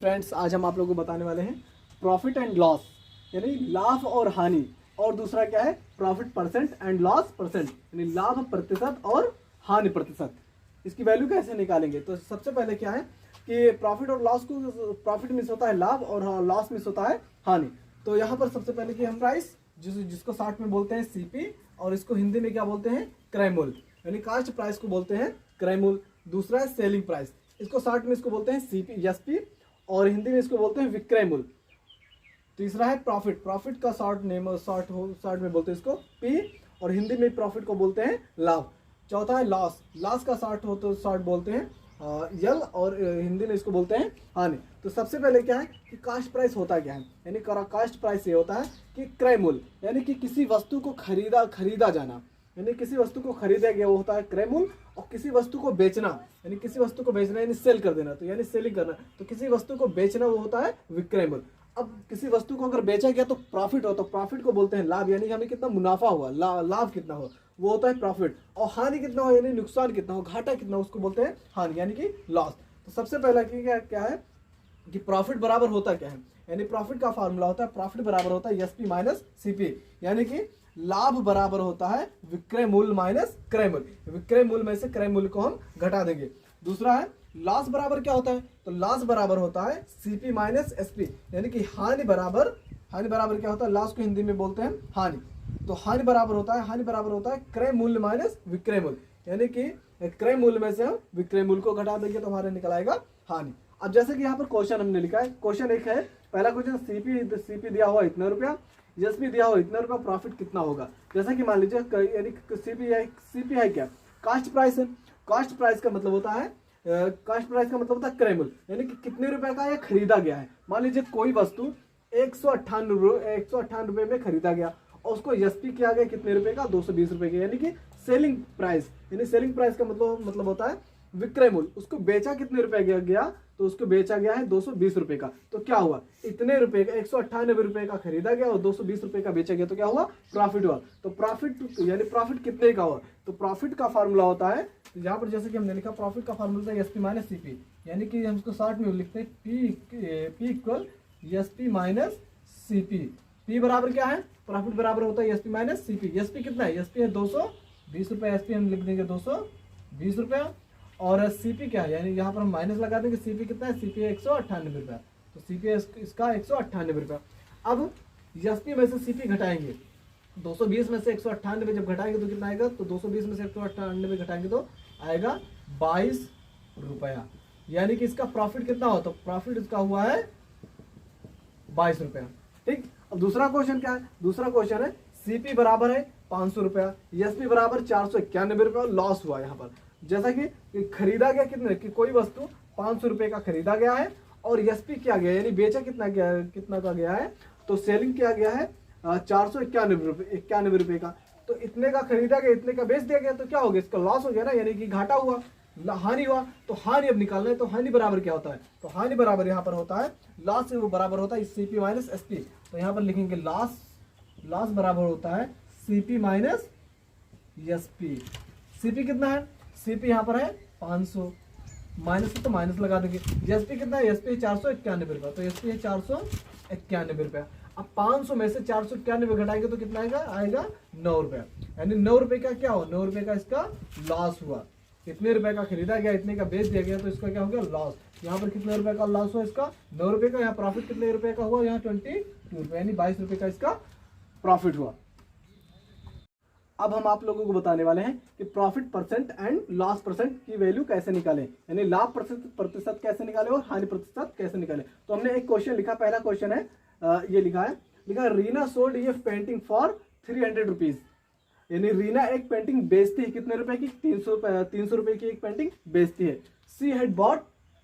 Friends, आज हम आप लोगों को बताने वाले हैं प्रॉफिट एंड लॉस, यानी लाभ और हानि। और दूसरा क्या है, profit percent and loss percent, यानी लाभ प्रतिशत और हानि प्रतिशत। इसकी वैल्यू कैसे निकालेंगे? तो सबसे पहले क्या है कि प्रॉफिट और लॉस को, प्रॉफिट मिस होता है लाभ और लॉस मिस होता है हानि। तो यहाँ पर सबसे पहले कि हम प्राइस, जिसको शॉर्ट में बोलते हैं सीपी, और इसको हिंदी में क्या बोलते हैं, क्रय मूल्य, यानी कास्ट प्राइस को बोलते हैं क्रय मूल्य। दूसरा है सेलिंग प्राइस, इसको शॉर्ट में इसको बोलते हैं सीपी एसपी, और हिंदी में इसको बोलते हैं विक्रय मूल्य। तीसरा है प्रॉफिट, प्रॉफिट का शॉर्ट में बोलते हैं इसको पी, और हिंदी में प्रॉफिट को बोलते हैं लाभ। चौथा है लॉस, लॉस का शॉर्ट बोलते हैं यल, और हिंदी में इसको बोलते हैं हानि। तो सबसे पहले क्या है कि कास्ट प्राइस होता क्या है, यानी कास्ट प्राइस ये होता है कि क्रय मूल्य, यानी कि किसी वस्तु को खरीदा जाना, यानी किसी वस्तु को खरीदा गया वो होता है क्रय मूल्य। और किसी वस्तु को बेचना, यानी किसी वस्तु को बेचना यानी सेल कर देना, तो यानी सेलिंग करना, तो किसी वस्तु को बेचना वो होता है विक्रय मूल्य। अब किसी वस्तु को अगर बेचा गया तो प्रॉफिट हो, तो प्रॉफिट को बोलते हैं लाभ, यानी हमें कितना मुनाफा हुआ, लाभ कितना हो वो होता है प्रॉफिट। और हानि कितना हो, यानी नुकसान कितना हो, घाटा कितना हो, उसको बोलते हैं हानि, यानी कि लॉस। तो सबसे पहला क्या है कि प्रॉफिट बराबर होता क्या है, यानी प्रॉफिट का फार्मूला होता है, प्रॉफिट बराबर होता है एसपी माइनस सीपी, यानी कि लाभ बराबर होता है विक्रय मूल्य माइनस क्रय मूल्य। विक्रय मूल्य में से क्रय मूल्य को हम घटा देंगे। दूसरा है लॉस बराबर क्या होता है, तो लॉस बराबर होता है सीपी माइनस एसपी, यानी कि हानि बराबर क्या होता है, लॉस को हिंदी में बोलते हैं हानि। तो हानि बराबर होता है क्रय मूल्य माइनस विक्रय मूल्य, यानी कि क्रय मूल्य में से हम विक्रय मूल्य को घटा देंगे तो हमारा निकल आएगा हानि। अब जैसे कि यहाँ पर क्वेश्चन हमने लिखा है, क्वेश्चन एक है, पहला क्वेश्चन सीपी दिया हुआ इतना रुपया, एसपी दिया हुआ इतना रुपया, प्रॉफिट कितना होगा। जैसा कि मान लीजिए यानी सीपी है क्या, कास्ट प्राइस है। कास्ट प्राइस का मतलब होता है क्रय मूल्य, यानी कि कितने रुपए का यह खरीदा गया है। मान लीजिए कोई वस्तु 198 रुपए में खरीदा गया और उसको एसपी किया गया कितने रुपए का, 220 रुपए का, यानी कि सेलिंग प्राइस, यानी सेलिंग प्राइस का मतलब होता है विक्रय मूल्य। उसको बेचा कितने रुपए गया, तो उसको बेचा गया है 220 रुपए का। तो क्या हुआ, इतने रुपए का 198 रुपए का खरीदा गया और 220 रुपए का बेचा गया, तो क्या हुआ, प्रॉफिट हुआ। तो प्रॉफिट यानी प्रॉफिट कितने का हुआ, तो प्रॉफिट का फार्मूला होता है, तो यहाँ पर जैसे कि हमने लिखा प्रॉफिट का फार्मूला है एसपी माइनस सीपी, यानी कि हम इसको शॉर्ट में लिखते हैं P equal SP minus CP. P बराबर क्या है, प्रॉफिट बराबर होता है एसपी माइनस सीपी। एसपी कितना है, एसपी है 220 रुपए, एसपी हम लिख देंगे 220 रुपया, और सीपी क्या है, यानी यहाँ पर हम माइनस लगा देंगे, सीपी कितना है, सीपी है 198 रुपया, तो सीपी इसका 198 रुपया। अब एसपी में से सीपी घटाएंगे, 220 में से 198 जब घटाएंगे तो कितना आएगा, तो 220 में से 198 घटाएंगे तो आएगा 22 रुपया, यानी कि इसका प्रॉफिट कितना हो, तो प्रॉफिट इसका हुआ है 22 रुपया। ठीक। अब दूसरा क्वेश्चन क्या है, दूसरा क्वेश्चन है सीपी बराबर है 500 रुपया, एसपी बराबर 491 रुपया, लॉस हुआ। यहाँ पर जैसा कि खरीदा गया कितने की, कोई वस्तु 500 रुपए का खरीदा गया है और एसपी किया गया, यानी बेचा कितना का गया है, तो सेलिंग किया गया है 491 रुपए का। तो इतने का खरीदा गया, इतने का बेच दिया गया, तो क्या हो गया, इसका लॉस हो गया ना, यानी कि घाटा हुआ, हानि हुआ। तो हानि अब निकालना है, तो हानि बराबर क्या होता है, तो हानि बराबर यहाँ पर होता है लॉस, वो बराबर होता है सीपी माइनस एसपी। तो यहाँ पर लिखेंगे लॉस बराबर होता है सीपी माइनस एसपी। सीपी कितना है, सीपी यहाँ पर है 500, माइनस तो माइनस लगा देंगे। एसपी कितना है, एसपी 491 रुपया, तो एसपी है 491 रुपया। अब 500 में से 491 घटाएंगे तो कितना आएगा 9 रुपया, यानी 9 रुपए का क्या हुआ, 9 रुपए का इसका लॉस हुआ। इतने रुपए का खरीदा गया, इतने का बेच दिया गया, तो इसका क्या हो गया, लॉस। यहाँ पर कितने रुपए का लॉस हुआ, इसका 9 रुपए का। यहाँ प्रॉफिट कितने रुपए का हुआ, यहाँ 22 रुपये, यानी 22 रुपए का इसका प्रॉफिट हुआ। अब हम आप लोगों को बताने वाले हैं कि profit percent and loss percent की वैल्यू कैसे निकालें, यानी लाभ प्रतिशत कैसे निकालें और हानि प्रतिशत कैसे निकालें। तो हमने एक क्वेश्चन लिखा, पहला क्वेश्चन है ये लिखा रीना सोल्ड ये पेंटिंग फॉर 300 रुपीज, यानी रीना एक पेंटिंग बेचती है कितने रुपए की, 300 रुपए की एक पेंटिंग बेचती है। She had bought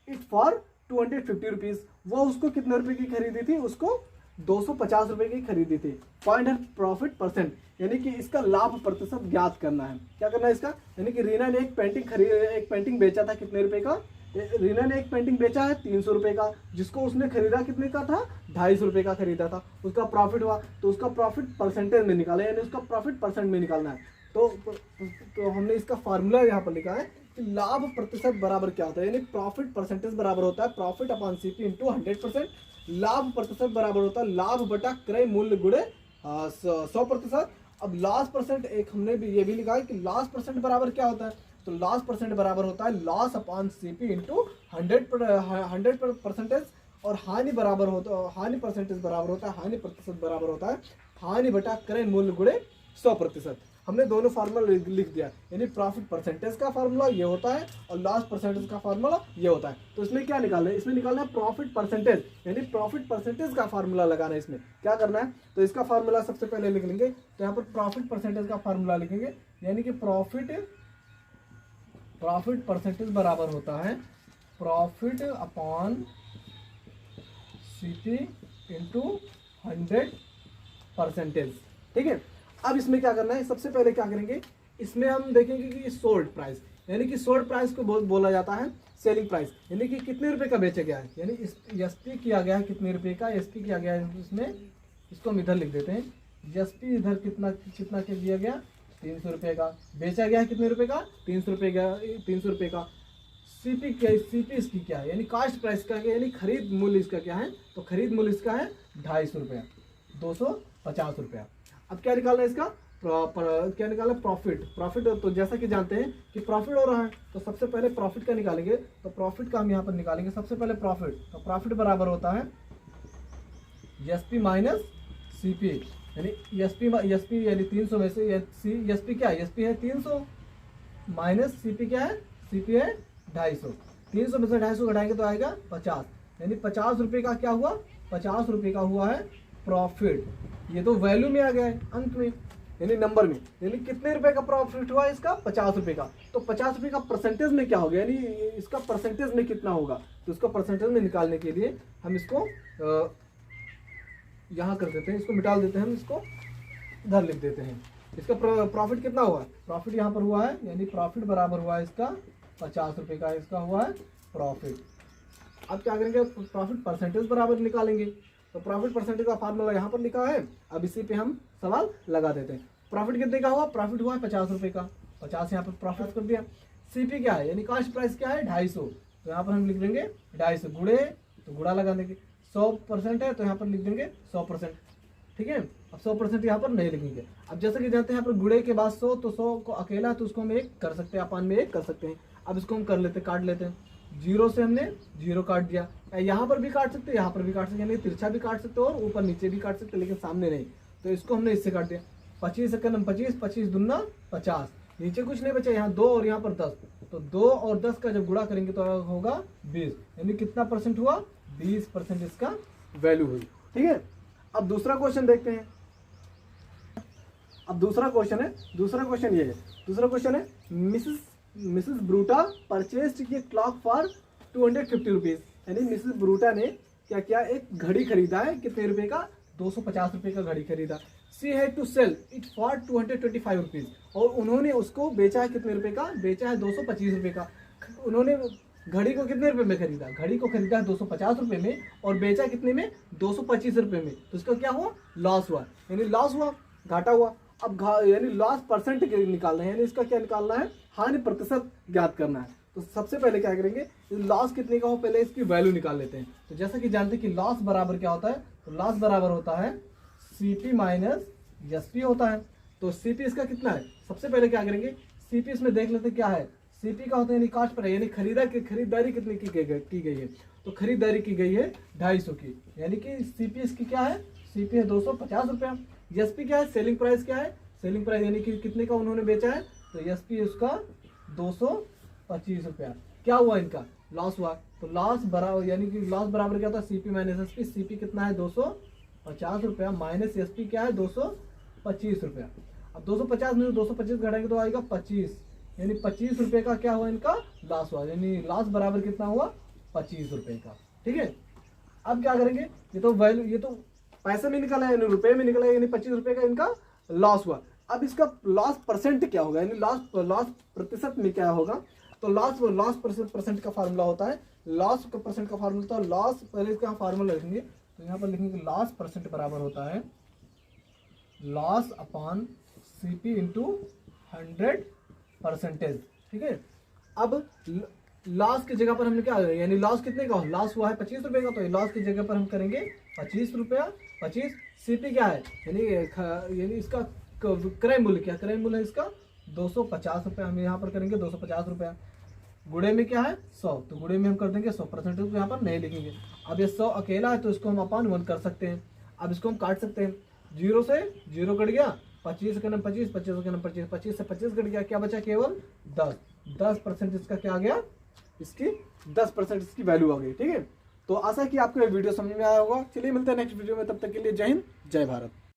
it for 250 rupees, वो उसको कितने रुपए की खरीदी थी, उसको 250 रुपए की खरीदी थी। फाइंड हर प्रॉफिट परसेंट, यानी कि इसका लाभ प्रतिशत ज्ञात करना है। क्या करना है इसका, यानी कि रीना ने एक पेंटिंग बेचा था कितने रुपए का, रीना ने एक पेंटिंग बेचा है 300 रुपए का, जिसको उसने खरीदा कितने का था, 250 रुपए का खरीदा था, उसका प्रॉफिट हुआ। तो उसका प्रॉफिट परसेंटेज में निकाला, यानी उसका प्रॉफिट परसेंट में निकालना है। तो हमने इसका फार्मूला यहाँ पर लिखा है कि लाभ प्रतिशत बराबर क्या होता है, यानी प्रॉफिट परसेंटेज बराबर होता है प्रॉफिट अपॉन सीपी इंटू 100%। लाभ प्रतिशत बराबर होता है लाभ बटा क्रय मूल्य गुणे 100%। अब लॉस परसेंट एक हमने भी ये भी लिखा है कि लॉस परसेंट बराबर क्या होता है, तो लॉस परसेंट बराबर होता है लॉस अपॉन सीपी इंटू 100%। और हानि बराबर होता है, हानि परसेंटेज बराबर होता है, हानि प्रतिशत बराबर होता है हानि बटा क्रय मूल्य गुणे 100%। हमने दोनों फार्मूला लिख दिया, यानी प्रॉफिट परसेंटेज का फार्मूला ये होता है और लॉस परसेंटेज का फार्मूला ये होता है। तो इसमें क्या निकालना है, इसमें निकालना है प्रॉफिट परसेंटेज, यानी प्रॉफिट परसेंटेज का फार्मूला लगाना है। इसमें क्या करना है, तो इसका फार्मूला सबसे पहले लिख लेंगे। तो यहाँ पर प्रॉफिट परसेंटेज का फार्मूला लिखेंगे, यानी कि प्रॉफिट परसेंटेज बराबर होता है प्रॉफिट अपॉन सीपी इंटू 100%। ठीक है। अब इसमें क्या करना है, सबसे पहले क्या करेंगे, इसमें हम देखेंगे कि सोल्ड प्राइस, यानी कि सोल्ड प्राइस को बोला जाता है सेलिंग प्राइस, यानी कि कितने रुपए का बेचा गया है, यानी एसपी किया गया है कितने रुपए का, एसपी किया गया है इसमें, इसको हम इधर लिख देते हैं। एसपी इधर कितना कितना के दिया गया 300 रुपये का, बेचा गया है कितने रुपए का 300 रुपये का। सीपी इसकी क्या है, यानी कास्ट प्राइस का, यानी खरीद मूल्य इसका क्या है, तो खरीद मूल्य इसका है 250 रुपया, 250 रुपया। अब क्या निकालना है इसका, क्या निकालना, प्रॉफिट। तो जैसा कि जानते हैं कि प्रॉफिट हो रहा है, तो सबसे पहले प्रॉफिट का निकालेंगे। तो प्रॉफिट का हम यहाँ पर निकालेंगे सबसे पहले प्रॉफिट। तो प्रॉफिट बराबर होता है एसपी माइनस सीपी, यानी एसपी यानी 300 में से एसपी क्या है, एसपी है 300 माइनस सीपी क्या है, सीपी है 250। 300 में से 250 घटाएंगे तो आएगा 50, यानी 50 रुपये का क्या हुआ, 50 रुपये का हुआ है प्रॉफिट। ये तो वैल्यू में आ गया है, अंक में, यानी नंबर में, यानी कितने रुपए का प्रॉफिट हुआ इसका 50 रुपए का। तो 50 रुपए का परसेंटेज में क्या होगा, यानी इसका परसेंटेज में कितना होगा, तो इसका परसेंटेज में निकालने के लिए हम इसको यहाँ कर देते हैं, इसको मिटा देते हैं, हम इसको इधर लिख देते हैं। इसका प्रॉफिट कितना हुआ, प्रॉफिट यहाँ पर हुआ है, यानी प्रॉफिट बराबर हुआ है इसका 50 रुपए का, इसका हुआ है प्रॉफिट। अब क्या करेंगे, प्रॉफिट परसेंटेज बराबर निकालेंगे। तो प्रॉफिट परसेंटेज का फार्मूला यहाँ पर लिखा है, अब इसी पे हम सवाल लगा देते हैं। प्रॉफिट कितने का हुआ, प्रॉफिट हुआ है 50 रुपए का, 50 यहाँ पर प्रॉफिट कर दिया। सीपी क्या है, यानी कास्ट प्राइस क्या है 250, तो यहाँ पर हम लिख देंगे 250 गुणे, तो गुणा लगा देंगे। 100% है तो यहाँ पर लिख देंगे 100%। ठीक है। अब 100% यहाँ पर नहीं लिखेंगे। अब जैसे कि जानते हैं यहाँ पर गुणे के बाद 100, तो 100 को अकेला तो उसको हम 1 कर सकते हैं, अपान में 1 कर सकते हैं। अब इसको हम कर लेते हैं, काट लेते हैं। 0 से हमने 0 काट दिया, यहाँ पर भी काट सकते हैं, यहाँ पर भी काट सकते हैं, यानी तिरछा भी काट सकते हो और ऊपर नीचे भी काट सकते हैं, लेकिन सामने नहीं। तो इसको हमने इससे काट दिया। 25 सेकंड हम 25, 25 दूना 50, नीचे कुछ नहीं बचा, यहाँ 2 और यहाँ पर 10, तो 2 और 10 का जब गुणा करेंगे तो होगा 20, यानी कितना परसेंट हुआ, 20% इसका वैल्यू हुई। ठीक है। अब दूसरा क्वेश्चन देखते हैं। अब दूसरा क्वेश्चन ये है, दूसरा क्वेश्चन है मिसेस ब्रूटा परचेस्ड ये क्लॉक फॉर 250 रुपीज, यानी मिसेस ब्रूटा ने क्या किया, एक घड़ी खरीदा है कितने रुपए का, 250 रुपए का घड़ी खरीदा। She had to sell it for 225 rupees, और उन्होंने उसको बेचा है कितने रुपए का, बेचा है 225 रुपए का। उन्होंने घड़ी को कितने रुपए में खरीदा, घड़ी को खरीदा है 250 रुपए में और बेचा कितने में, 225 रुपए में। तो इसका क्या हुआ, लॉस हुआ, यानी लॉस हुआ, घाटा हुआ। अब यानी लॉस परसेंट निकालना है, यानी इसका क्या निकालना है, हानि प्रतिशत ज्ञात करना है। तो सबसे पहले क्या करेंगे, लॉस कितने का हो पहले इसकी वैल्यू निकाल लेते हैं। तो जैसा कि जानते हैं कि लॉस बराबर क्या होता है, तो लॉस बराबर होता है सीपी माइनस एसपी होता है। तो सीपी इसका कितना है, सबसे पहले क्या करेंगे, सीपी इसमें देख लेते हैं क्या है। सीपी का होता है यानी कास्ट पर है, यानी खरीदारी कितनी की गई है, तो खरीदारी की गई है 250 की, यानी कि सीपी इसकी क्या है, सीपी है 250 रुपया। एसपी क्या है, सेलिंग प्राइस क्या है, सेलिंग प्राइस यानी कि कितने का उन्होंने बेचा है, तो एसपी उसका 225 रुपया। क्या हुआ, इनका लॉस हुआ। तो लॉस बराबर, यानी कि लॉस बराबर क्या होता है, सीपी माइनस एसपी। सीपी कितना है 250 रुपया माइनस एसपी क्या है 225 रुपया। अब 250 में 225 घटाएंगे तो आएगा 25, यानी 25 रुपये का क्या हुआ, इनका लॉस हुआ, यानी लॉस बराबर कितना हुआ 25 रुपये का। ठीक है। अब क्या करेंगे, ये तो वैल्यू, ये तो पैसे में निकला है, यानी रुपए में निकला है, यानी 25 रुपये का इनका लॉस हुआ। अब इसका लॉस परसेंट क्या होगा, यानी लॉस प्रतिशत में क्या होगा, तो लॉस परसेंट का फार्मूला होता है, लॉस का परसेंट का फार्मूला होता है लॉस, पहले इसका फार्मूला लिखेंगे। तो यहाँ पर लिखेंगे लॉस परसेंट बराबर होता है लॉस अपॉन सीपी इंटू 100%। ठीक है। अब लॉस की जगह पर हमने क्या, यानी लॉस कितने का, लॉस हुआ है 25 रुपए का, तो लॉस की जगह पर हम करेंगे 25 रुपया 25। सीपी क्या है, यानी इसका क्रय मूल्य, क्या क्रय मूल्य है इसका 250 रुपया, हम यहाँ पर करेंगे 250 रुपया। गुणे में क्या है 100, तो गुणे में हम कर देंगे 100, परसेंटेज को यहाँ पर नहीं लिखेंगे। अब ये 100 अकेला है तो इसको हम अपान 1 कर सकते हैं। अब इसको हम काट सकते हैं, 0 से 0 कट गया, 25 का नंबर 25, 25 का नंबर 25, 25 से 25 कट गया, क्या बचा केवल 10% इसका क्या आ गया, इसकी 10% इसकी वैल्यू आ गई। ठीक है, तो आशा है कि आपको ये वीडियो समझ में आया होगा। चलिए मिलते हैं नेक्स्ट वीडियो में, तब तक के लिए जय हिंद जय भारत।